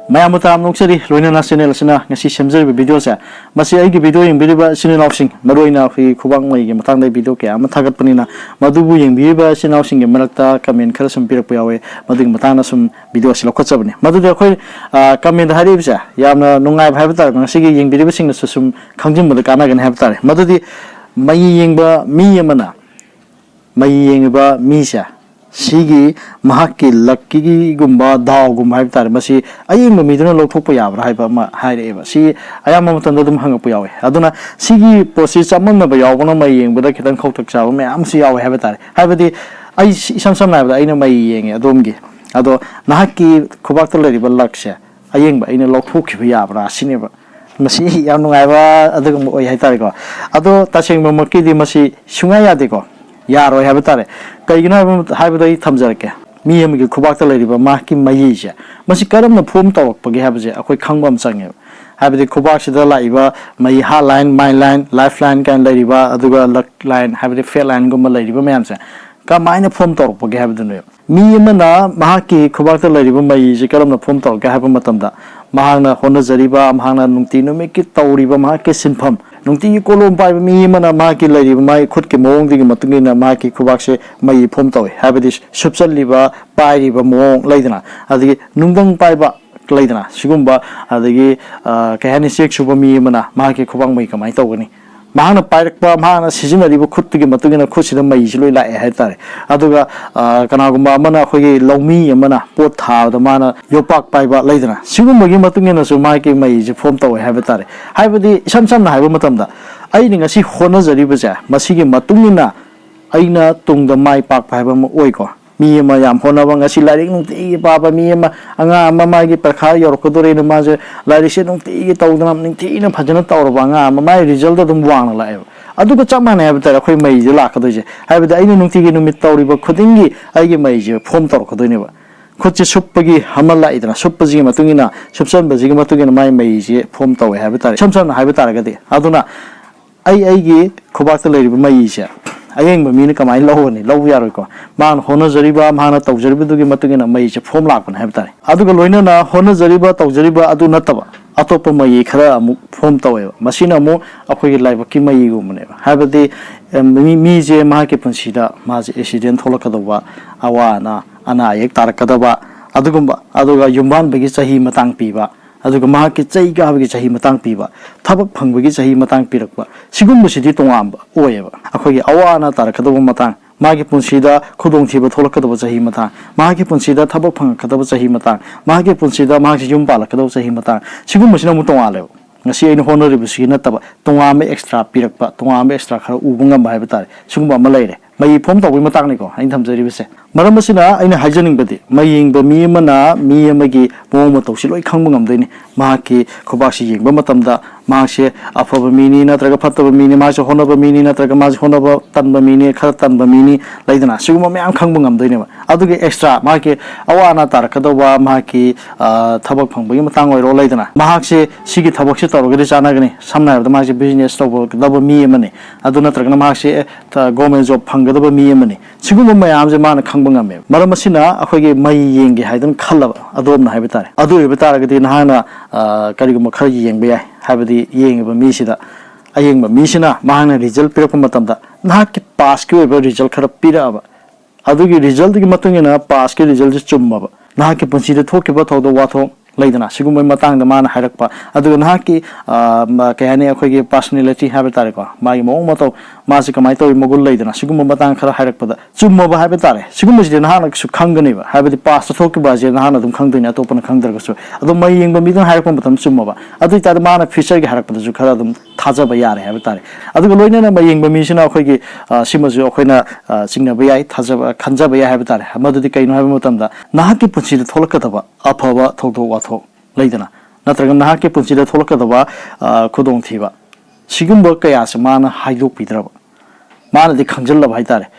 Maya Mutam Noxeri, Luna National Sina, Nasi Shemzer videos. Masi video in Biba Sinopsing, Maruina, Kubang, Matanga video, Matagapanina, Madubu in Biba Sinopsing, Malata, come in Karsum Pirapuawe, Mading Matana, some videos Lokosabni. Madu come in the Haribsa, Yamna Nunga Habitat, Nasigi in Biba Sing, some Kanjim with the Kanagan Habitat. Madudi, Mayingba, Miyamana, Mayingba, Misha. Sigi Mahaki Lucky Gumba Dog Gumba Masi, I am a middle of Pupaya, Hyde, see, I am a Mutandum Hangapuya. Aduna, Sigi proceeds among the Bayavana Maying with a kitten coat of Salome, I'm see our habitat. Have the I see some I know my ying a domgi. Ado Nahaki Kubata Lady Luxia, a ying in a lock Pukiyabra, Sineva. Masi, Yanuava, other Hitarigo. Ado touching Makidi Masi, Shungaya Digo. Yaro habitat. Kaigina Habita Tamzarka. Me and Kubaka Lady, Maki Maisha. Masikaram the Pum talk, Pagahabaja, a quick Kangam sang. Have the Kubaka the Laiva, my hotline, my line, lifeline can lady, Aduga luck line, have the fair line Gumma lady, Mamsa. Come mine a pum talk, Pagahabin. Me and Mahaki, Kubaka lady, Maisha, Karam the Pum talk, Gahabamatanda. Mahana, Honda Zariba, Mahana, Nuntino, make it Tauriba, Marcus in Pump. Nunti Colum by me, Mana Maki lady, my Kutki Mong, Matungina, Maki Kubakshe, my Pomto, Habitish, Subsal Liba, Pai Riba Mong, Ladina, at the Nungang Paiba, Ladina, Shugumba, at the Kahani Six Subami, Mana, Maki Kubang Mika, my Togani. Mahana Pirate Mana, Sijima, Kutti, Matungina, Kushida, my usually like a hetari. Aduga, Kanaguma, Mana, Hogi, Lomi, Mana, Pota, the Mana, Yopak Paiba, Ladina. Shugumagi Matungina, so Maki, my Pomto, Habitari. Habiti, some Havamatanda. I think I see Honors a ribaja, Masigi Matungina, Aina Tung the Mai Park Pibam Oiko. Me and my Honavang, as she letting the Baba, me and Anga, Mamagi Perkari or Kodore Maza, Larishan, the Togan, Tina Pajana Tauranga, my result of them one alive. I do the Chaman habitat of Major Lakadoja. Have the Ainutigi Mitori, but Kodingi, I give Major, Pomtor Kodineva. Coach Supagi, Hamala, Supazima Matungina, Subsan Bazimatugin, my Major, Pomto habitat, Chamson habitat. Aduna, I give Kubata lady, Maisha. I am a minica, my low Yarrico. Man, Honazariba, Mana, Tauζariba, Matugina, Major, Pom Lapan habitat. Adugalina, Honazariba, Tauζariba, Adu Nataba. Atopa Mai Kara, Pom Tower, Machina Mo, a quick life of Kima Yuman. Have the Mije Maki Pansida, Mas Accident Holokadova, Awana, Anayek Tarakadaba, Adugumba, Aduga Yumban Begisahi Matang Piba. Adugumaki Zaiga Begisahi Matang Piba, Tabak Pang Begisahi Matang Pirapa, Sigumushi Tomamba, Oeva, Akogi Awana Tarakadova Matang. Magi Punsida, Kudong Tiba Tolakadova Himata, Magi Punsida, Tabapang Kadava Himata, Magi Punsida, Magi Jumbala Kadova Himata, Sigumushina Mutuale. Nasi in honorable Sinataba, Tongame extra Pirapa, Tongame extra Ubunga Bahabatari, Sumba Malay, May Pomta Wimatanico, in terms of Rivese. Maramasina in a hygienic body, Maying the Mimana, Mia Magi, Momoto, Shiloi Kangum Dini, Maki, Kobashi, Bamatamda, Marshe, Apobamini, Natragapata Mini, Marsha Honobamini, Natragamas Honoba, Tanbamini, Karatanbamini, Laidana, Suguma Kangum Dini, Adugi extra, Maki, Awana Tarakadova, Maki, Tabakang, Matang or Laidana, Mahaki, Sigi Tabakshita, Grishanagani, some of the Maki business double me money, Adunatragamashi, Gomez of Pangadaba me money, Suguma Mayam's man Kangungame, Maramasina, Akogi Maying, Haydn Kalava, Adom Habitat, Adu Bitaragati Hana, Karigumakari Yang Bia. Have the Yang of a Misida, a young Mishina, Mahana result Pirapamatanda, Naki Pascu about result Karapira. Adugi result Matungina, Pascu result is Chumba. Naki consider talk about all the water. Laidana, Siguma Matang, the man Harakpa, Aduganaki, Kahani, Akogi, personality habitat, my Momoto, Masika Maito, Mogul Laidana, Siguma Matang Harakpa, Sumba habitat, Sigumus in Hanak Sukanganiva, have the past to talk about the Hana, the Kangdin at open Kangarso, Adu Maying the Midden Harapatam Sumova, Adu Tadamana Fisher Harakpa, Zukaradum, Tazabayari habitat, Adugalina, Maying Bamishina, Hoki, Simazu, Okena, Singabay, Tazaba, Kanzabaya habitat, Hamadika in Hamutamda, Nahaki Puchi the Tolakatava, Apava, Toto Wato. Laidana, Natragan Haki Punsida Tolakadava, Kudong Tiva. Sigumba Kayas, Mana Haidu Pitrava. Mana the Kanjala Haitare,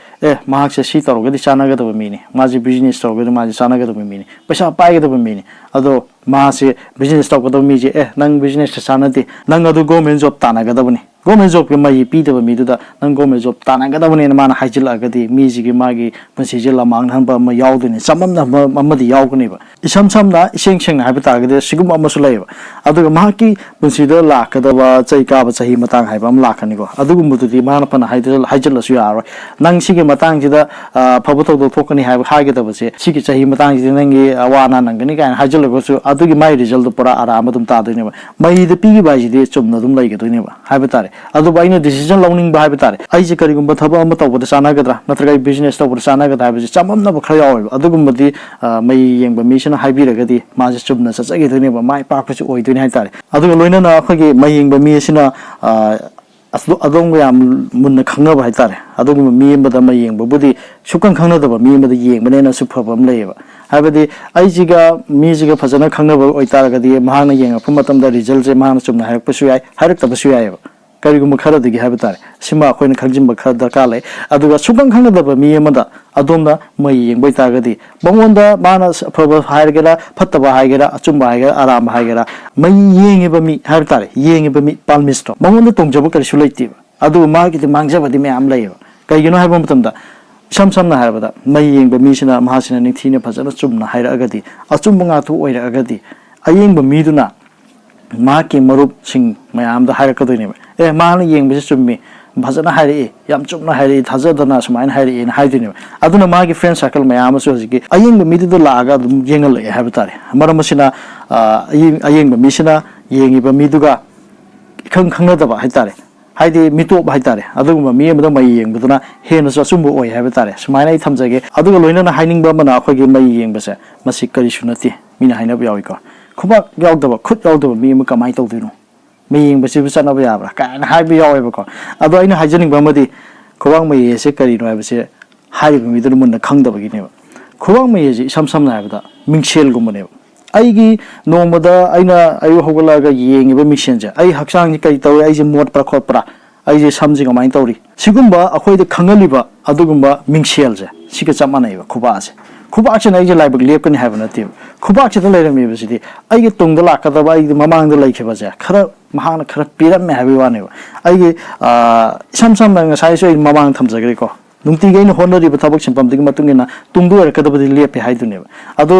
Mahaka Sita or the Sanaga of a mini, Mazi business stock with the Mazi Sanaga of a mini, Pasha Pai of a mini, although Masi business stock of the Miji, Nang business sanity, Nangadu Gomens of Tanagadavani. government job mai pidaba miduda nang government job tanagadabane mana haijilagadi miji magi punsije lamang hanba ma yauduni samamna mamadi yaugani ba isam samna iseng seng haiba targade sigum amasu laiba aduga mahaki punsida lakadaba chaika ba chahi matang haiba am lakani ko adugu mududi mana pana haijilasu yaro nang sige matang jida phabuto do thokani haiba hagedaba se sigi chahi matang jida nangi wana nangani kan haijilagosu adugi mai result pura aramadum taduni ba mai de pigi ba jide chumna dum laigaduni ba haiba tare adu baina decision lawning ba haiba tare ai je karigumba thaba ama tawbada sanagadra natraga business tawbada sanagadra haiba chamamna ba khara yaw adugumadi mai yengba misina haibiragadi ma je chumna sachagi duni ba mai pakpachu oiduni hai tare aduga loina na khagi mai yengba misina adong yam munna khangna hai tare adugum mi bada mai yengba budi sukang khangna da ba mi bada yengba ne na suphabam leiba haibadi ai jiga mi jiga phajana khangna ba oitaragadi mahana yenga phumatam da result je mahana chumna harakpasu yai haraktabasu yai karigum khara digi habitar sima khoina khangjimba khara darkar lai aduga sukang khangdaba mi amada adomda mai yengbai tagadi bangonda mana phaba haigera phattaba haigera achumba haigera aram haigera mai yengeba mi habitar yengeba mi palmisto bangonda tongjaba karisu laiti adu ma gi mangjabadi me am lai kaigino haiba matamda samsamna haibada mai yengba mi sina mahasina ningthina phajana chumna haira agadi achumba nga thu oira agadi ayengba mi duna माकी मरुप Singh मयाम दा higher कदोइने ए माने येंबसे चुम्मी भजना हाइरे याम चुम्ना हाइरे थाजदना समाइन हाइरे इन हाइदिने अदुना मागी friend circle मयाम सो हजिके अयेंग मिदु लागा दुम येंगल ए हाबे तारे मरमसिना अयेंग मिसिना येंगिब मिदुगा खंग खंगदबा हाइतारे हाइदि मिटोब हाइतारे अदुगुम मी अमदा मै येंगबदुना heinous अचुम्बो ओय हाबे तारे समाइना थमजगे अदुगा लोइना हाइनिंगबा मना अखोगे मै येंगबसे मसि करिसु नति मिना हाइनाबो याविको खुबा यावदबा खुद यावदबा मी म कमाइ तौदिनो मी येंबसे बिचानबा याब्रा कान हाइबि यावेबको अदो आइना हाइजनिंग बमदि खुबांग मै येसे करिनो हाइबसे हाइबि मिदुन मुन्न खंगदबगिनेबा खुबांग मै येजे समसमना हाइबदा मिंगसेल गुमनेबा आइगी नोमदा आइना आयु होगलागा येंगिबा मिंगसेनजे आइ हक्सांग कइ तौ आइजे मोट प्रा खोपरा आइजे समजि कमाइ तौरि सिगुम्बा अखोइदे खंगलिबा अदुगुम्बा मिंगसेलजे सिगा चमानाइबा खुबासे खुबाचे नाइजे लाइबक लेपकनि हाइबा नति खुबाचे द लेरमिबसिदि आइगे तुंगदा लाकदबा आइगे ममांगदा लाइखेबाजे खरा महान खरा पिरमे हाइबि वानेबा आइगे समसम ngasai so ममांग थमजगरे को नुंतिगैन होनरिबा थबक सिंपमदिग मतुंगिना तुंगदु रकदबदि लेपे हाइदुनेबा अदो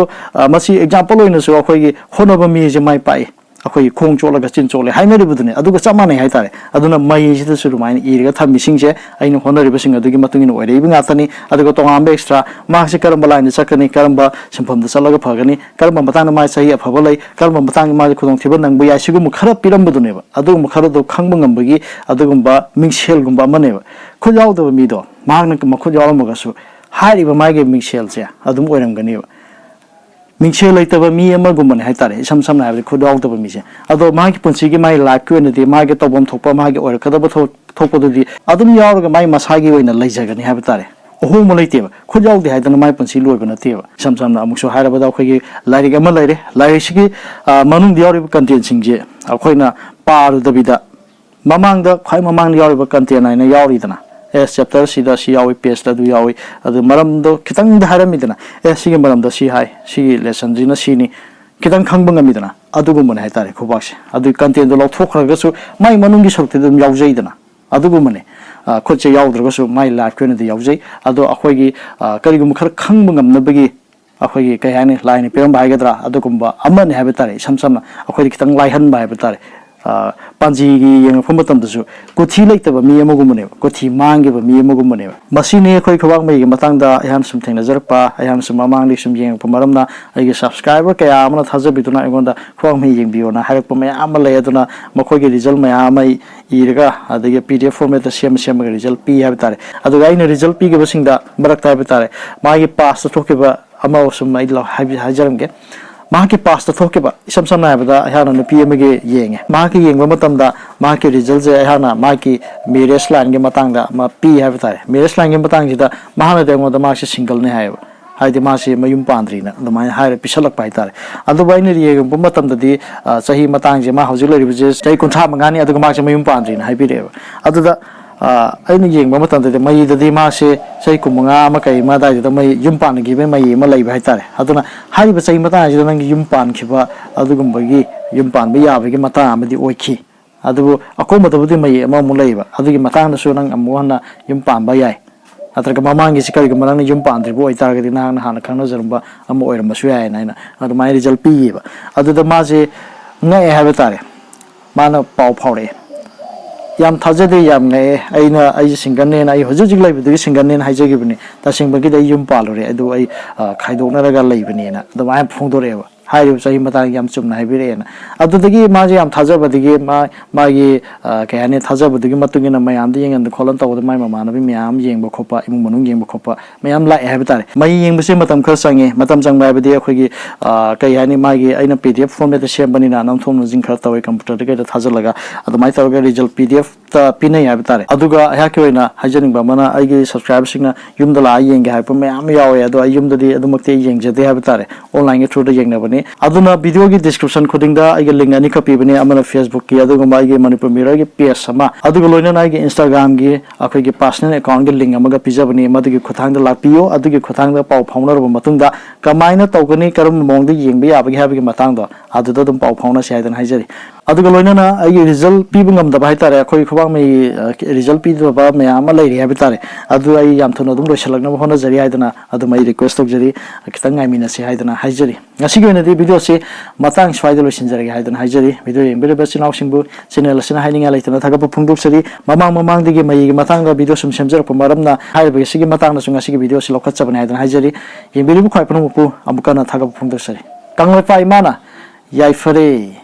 मसी एग्जांपल ओइनसो अखोइगे होनबा मिजे माइ पाइ अखोइ खोंग चोलगा चिन चोले हाइनरिबदुने अदुगा चमानै हाइतारे अदुना मै सिदा सुरुमाइन इरगा थमिसिंगसे आइना होनरिबसिंग अदुगी मतुंगिना ओइरेबि गातनी अदुगा तोंगाम एक्स्ट्रा मासे करम लाइन चकनी करम सिंपमद चलगा फगनी करम मतांग माइ सही अफबलै करम मतांग माइ खुदों थिबा नंगबो यासिगु खरा पिरमबदुनेबा अदुग खरदो खंगब ngambagi अदुगुम्बा मिंगसेलगुम्बा मनेबा खुद यावदबा मिदो मागना मखुद यावमगसु हारिबा माइगे मिंगसेलसे अदुम ओइरमगनिबा मिंगसेल लैतबा मी अमगुम्बने हाइतारे सम समना हाबि खुद यावदबा मिसे अदो मागी पुंसिगे माइ लाइफ क्वेनदि मागे तबम थोपा मागे ओइरकदबा थोपदुदि अदुम यावरगा माइ मसागी ओइना लैजगनि हाबतारे ओहो मलैतेबा खुद यावदि हाइदना माइ पुंसि लोइबा नतेबा सम समना अमुसु हाइरबदा अखोइगे लाइरिक अमा लैरे लाइरिसिगे मनुंग यावरिबा कंटेंट सिंगजे अखोइना पारुदबिदा ममांगदा खाइ ममांग यावरिबा कंटेंट आइना यावरिदना एस चैप्टर सिदा सी यावी पेज दा दु यावी अदु मरमदो खितंग दा हारमिदना ए सिगे मरमदा सी हाइ सी लेसन जिना सीनी खितंग खंगबंगमिदना अदुगुमने हाइतारे खुबाक्से अदु कंटेंट दो लौथोखरगसु माइ मनुंगी सक्ति दम यावजैदना अदुगुमने खोचे यावद्रगसु माइ लाइफ कोने द यावजै अदु अखोइगी करिगुम खर खंगबंगमनबगी अखोइगी कयानि लाइन पेरम बाइगद्रा अदुगुम्बा अमने हाबतारे समसमना अखोइगी खितंग लाइहन बाइबतारे पांजीगी यंग फमतमदसु कोथि लैतबा मी अमगुमने कोथि मांगेबा मी अमगुमने मसिने खoi खबांग मैगे मतंगदा अयान सुम थेंगना जरपा अयान सुम मांगलि सुम यंग पमरमना आइगे सब्सक्राइबर कया अमना थाजबिदुना अगोंदा खबांग मै यंग बियोना हारकप मै आम लयदुना मखोइगे रिजल्ट मै आमै इरगा अदगे PDF format same same result पी हाबतारे अदुगा आइना रिजल्ट पीगे बसिंगदा बरक ताबतारे मागे पास थोकेबा अमा सुम मै ला हाजरमगे माके पास तो थोकेबा इसम समना हाबदा अहाना नुपी अमगे येंगे माके येंगबा मतमदा माके रिजल्ट जे अहाना माके मेरेज लाइन गे मतंगदा मा पी हाबतारे मेरेज लाइन गे मतंगजिदा महाना देंगोदा मासे सिंगल ने हायबा हाइदि मासे मयुम पांद्रीना दमाय हायर पिसलक पाइतारे अदुबाइने रियेगम मतमददी सही मतंगजे मा हौजिक लरिबजे सही कुंथा मंगानी अदुगा मासे मयुम पांद्रीना हाइबिरेबा अदुदा अैन येंगबा मतमददी मयिददी मासे सही कुमंगा मा कई मा दाइदा मय युम पानगिबे मय मा लैबा हाइतारे अदुना हाइबा सही मतंगजिदा नंग युम पानखिबा अदुगुम्बगी युम पानबा याबगे मता अमदि ओइखि ꯑꯗꯨꯕꯨ ꯑꯀꯣꯝꯕꯗꯕꯨꯗꯤ ꯃꯌꯦꯛ ꯑꯃꯃꯨꯛ ꯂꯩꯌꯦꯕ ꯑꯗꯨꯒꯤ ꯃꯇꯥꯡꯗꯁꯨ ꯅꯪ ꯑꯃꯨꯛ ꯍꯟꯅ ꯌꯨꯝ ꯄꯥꯟꯕ ꯌꯥꯏ ꯅꯠꯇ꯭ꯔꯒ ꯃꯃꯥꯡꯒꯤꯁꯤ ꯀꯔꯤꯒꯨꯝꯕ ꯅꯪꯅ ꯌꯨꯝ ꯄꯥꯟꯗ꯭ꯔꯤꯕ ꯑꯣꯏꯇꯥꯔꯒꯗꯤ ꯅꯍꯥꯛꯅ ꯍꯥꯟꯅ ꯈꯪꯅꯖꯔꯝꯕ ꯑꯃ ꯑꯣꯏꯔꯝꯕꯁꯨ ꯌꯥꯏꯅ ꯑꯩꯅ ꯑꯗꯨꯃꯥꯏꯅ ꯔꯤꯖꯜ ꯄꯤꯌꯦꯕ ꯑꯗꯨꯗ ꯃꯥꯁꯦ ꯉꯛꯑꯦ ꯍꯥꯏꯕ ꯇꯥꯔꯦ ꯃꯥꯅ ꯄꯥꯎ ꯐꯥꯎꯔꯛꯑꯦ ꯌꯥꯝ ꯊꯥꯖꯗꯦ ꯌꯥꯝ ꯉꯛꯑꯦ ꯑꯩꯁꯦ ꯁꯤꯡꯒꯜꯅꯦꯅ ꯑꯩ ꯍꯧꯖꯤꯛ ꯍꯧꯖꯤꯛ ꯂꯩꯕꯗꯨꯒꯤ ꯁꯤꯡꯒꯜꯅꯦꯅ ꯍꯥꯏꯖꯈꯤꯕꯅꯤ ꯇꯁꯦꯡꯕꯒꯤꯗꯤ ꯑꯩ ꯌꯨꯝ ꯄꯥꯜꯂꯨꯔꯦ ꯑꯗꯨ ꯑꯩ ꯈꯥꯏꯗꯣꯛꯅꯔꯒ ꯂꯩꯕꯅꯦꯅ ꯑꯗꯨꯃꯥꯏꯅ ꯐꯣꯡꯗꯣꯔꯛꯑꯦꯕ ꯍꯥꯏꯔꯤꯕ ꯆꯍꯤ ꯃꯇꯥꯡ ꯌꯥꯝ ꯆꯨꯝꯅ ꯍꯥꯏꯕꯤꯔꯛꯑꯦꯅ ꯑꯗꯨꯗꯒꯤ ꯃꯥꯁꯦ ꯌꯥꯝ ꯊꯥꯖꯕꯗꯒꯤ ꯃꯥꯒꯤ ꯀꯩ ꯍꯥꯏꯅꯤ ꯊꯥꯖꯕꯗꯨꯒꯤ ꯃꯇꯨꯡ ꯏꯟꯅ ꯃꯌꯥꯝꯗ ꯌꯦꯡꯍꯟꯗ ꯈꯣꯠꯍꯟ ꯇꯧꯕꯗ ꯃꯥꯏ ꯃꯃꯥꯟꯅꯕꯤ ꯃꯌꯥꯝ ꯌꯦꯡꯕ ꯈꯣꯠꯄ ꯏꯃꯨꯡ ꯃꯅꯨꯡ ꯌꯦꯡꯕ ꯈꯣꯠꯄ ꯃꯌꯥꯝ ꯂꯥꯛꯑꯦ ꯍꯥꯏꯕ ꯇꯥꯔꯦ ꯃꯩ ꯌꯦꯡꯕꯁꯦ ꯃꯇꯝ ꯈꯔ ꯆꯪꯉꯦ ꯃꯇꯝ ꯆꯪꯕ ꯍꯥꯏꯕꯗꯤ ꯑꯩꯈꯣꯏꯒꯤ ꯀꯩ ꯍꯥꯏꯅꯤ ꯃꯥꯒꯤ ꯑꯩꯅ PDF ꯐꯣꯔꯃꯦꯠꯇ ꯁꯦꯝꯕꯅꯤꯅ ꯅꯝꯊꯣꯛ ꯅꯝꯖꯤꯟ ꯈꯔ ꯇꯧꯋꯦ ꯀꯝꯄ꯭ꯌꯨꯇꯔꯗ ꯀꯩꯗ ꯊꯥꯖꯤꯜꯂꯒ ꯑꯗꯨꯃꯥꯏꯅ ꯇꯧꯔꯒ ꯔꯤꯖꯜ PDF ꯄꯤꯅꯩ ꯍꯥꯏꯕ ꯇꯥꯔꯦ ꯑꯗꯨꯒ ꯑꯩꯍꯥꯛꯀꯤ ꯑꯣꯏꯅ ꯍꯥꯏꯖꯅꯤꯡꯕ ꯑꯃꯅ ꯑꯩꯒꯤ ꯁꯕꯁꯀ꯭ꯔꯥꯏꯕꯔꯁꯤꯡꯅ ꯌꯨꯝꯗ ꯂꯥꯛꯑ ꯌꯦꯡꯒꯦ ꯍꯥꯏꯕ ꯃꯌꯥꯝ ꯌꯥꯎꯋꯦ ꯑꯗꯣ ꯑꯩ ꯌꯨꯝꯗꯗꯤ ꯑꯗꯨꯃꯛꯇꯤ ꯌꯦꯡꯖꯗꯦ ꯍꯥꯏꯕ ꯇꯥꯔꯦ ꯑꯣꯟꯂꯥꯏꯟꯒꯤ ꯊ꯭ꯔꯨꯗ ꯌꯦꯡꯅꯕꯅꯤ ꯑꯗꯨꯅ ꯚꯤꯗꯤꯑꯣꯒꯤ ꯗꯤꯁꯀ꯭ꯔꯤꯞꯁꯟ ꯈꯨꯗꯤꯡꯗ ꯑꯩꯒꯤ ꯂꯤꯡ ꯑꯅꯤꯈꯛ ꯄꯤꯕꯅꯤ ꯑꯃꯅ ꯐꯦꯁꯕꯨꯛꯀꯤ ꯑꯗꯨꯒꯨꯝꯕ ꯑꯩꯒꯤ ꯃꯅꯤꯄꯨꯔ ꯃꯤꯔꯔꯒꯤ ꯄꯦꯖ ꯑꯃ ꯑꯗꯨꯒ ꯂꯣꯏꯅꯅ ꯑꯩꯒꯤ ꯏꯟꯁꯇꯥꯒ꯭ꯔꯥꯝꯒꯤ ꯑꯩꯈꯣꯏꯒꯤ ꯄꯥꯔꯁꯣꯅꯦꯜ ꯑꯦꯀꯥꯎꯟꯒꯤ ꯂꯤꯡ ꯑꯃꯒ ꯄꯤꯖꯕꯅꯤ ꯃꯗꯨꯒꯤ ꯈꯨꯠꯊꯥꯡꯗ ꯂꯥꯛꯄꯤꯌꯨ ꯑꯗꯨꯒꯤ ꯈꯨꯠꯊꯥꯡꯗ ꯄꯥꯎ ꯐꯥꯎꯅꯔꯕ ꯃꯇꯨꯡꯗ ꯀꯃꯥꯏꯅ ꯇꯧꯒꯅꯤ ꯀꯔꯝꯕ ꯃꯑꯣꯡꯗ ꯌꯦꯡꯕ ꯌꯥꯕꯒꯦ ꯍꯥꯏꯕꯒꯤ ꯃꯇꯥꯡꯗꯣ ꯑꯗꯨꯗ ꯑꯗꯨꯝ ꯄꯥꯎ ꯐꯥꯎꯅꯁꯤ ꯍꯥꯏꯗꯅ ꯍꯥꯏꯖꯔꯤ ꯑꯗꯨꯒ ꯂꯣꯏꯅꯅ ꯑꯩꯒꯤ ꯔꯤꯖꯜ ꯄꯤꯕ ꯉꯝꯗꯕ ꯍꯥꯏꯇꯥꯔꯦ ꯑꯩꯈꯣꯏ ꯈꯨꯕꯥꯛꯃꯩ ꯔꯤꯖꯜ ꯄꯤꯗꯕ ꯃꯌꯥꯝ ꯑꯃ ꯂꯩꯔꯤ ꯍꯥꯏꯕ ꯇꯥꯔꯦ ꯑꯗꯨ ꯑꯩ ꯌꯥꯝ ꯊꯨꯅ ꯑꯗꯨꯝ ꯂꯣꯏꯁꯤꯜꯂꯛꯅꯕ ꯍꯣꯠꯅꯖꯔꯤ ꯍꯥꯏꯗꯅ ꯑꯗꯨꯝ ꯑꯩ ꯔꯤꯀ꯭ꯋꯦꯁ ꯇꯧꯖꯔꯤ ꯈꯤꯇꯪ ꯉꯥꯏꯃꯤꯟꯅꯁꯤ ꯍꯥꯏꯗꯅ ꯍꯥꯏꯖꯔꯤ ꯉꯁꯤꯒꯤ ꯑꯣꯏꯅꯗꯤ ꯚꯤꯗꯤꯑꯣꯁꯤ ꯃꯇꯥꯡ ꯁ꯭ꯋꯥꯏꯗ ꯂꯣꯏꯁꯤꯟꯖꯔꯒꯦ ꯍꯥꯏꯗꯅ ꯍꯥꯏꯖꯔꯤ ꯚꯤꯗꯤꯑꯣ ꯌꯦꯡꯕꯤꯔꯤꯕ ꯏꯆꯤꯜ-ꯏꯅꯥꯎꯁꯤꯡꯕꯨ ꯆꯦꯅꯦꯜ ꯑꯁꯤꯅ ꯍꯥꯏꯅꯤꯡꯉꯥꯏ ꯂꯩꯇꯅ ꯊꯥꯒꯠꯄ ꯐꯣꯡꯗꯣꯛꯆꯔꯤ ꯃꯃꯥꯡꯗꯒꯤ ꯃꯩꯒꯤ ꯃꯇꯥꯡꯗ ꯚꯤꯗꯤꯑꯣ ꯁꯨꯝ ꯁꯦꯝꯖꯔꯛꯄ ꯃꯔꯝꯅ ꯍꯥꯏꯔꯤꯕ ꯁꯤꯒꯤ ꯃꯇꯥꯡꯗꯁꯨ ꯉꯁꯤꯒꯤ ꯚꯤꯗꯤꯑꯣꯁꯤ ꯂꯧꯈꯠꯆꯕꯅꯤ ꯍꯥꯏꯗꯅ ꯍꯥꯏꯖꯔꯤ ꯌꯦꯡꯕꯤꯔꯤꯕ ꯈ꯭ꯋꯥꯏ ꯄꯨꯝꯅꯃꯛꯄꯨ ꯑꯃꯨꯛ ꯍꯟꯅ ꯊꯥꯒꯠꯄ ꯐꯣꯡꯗꯣꯛꯆꯔꯤ ꯀꯪꯂꯩꯄꯥꯛ ꯏꯃꯥꯅ ꯌꯥꯏꯐꯔꯦ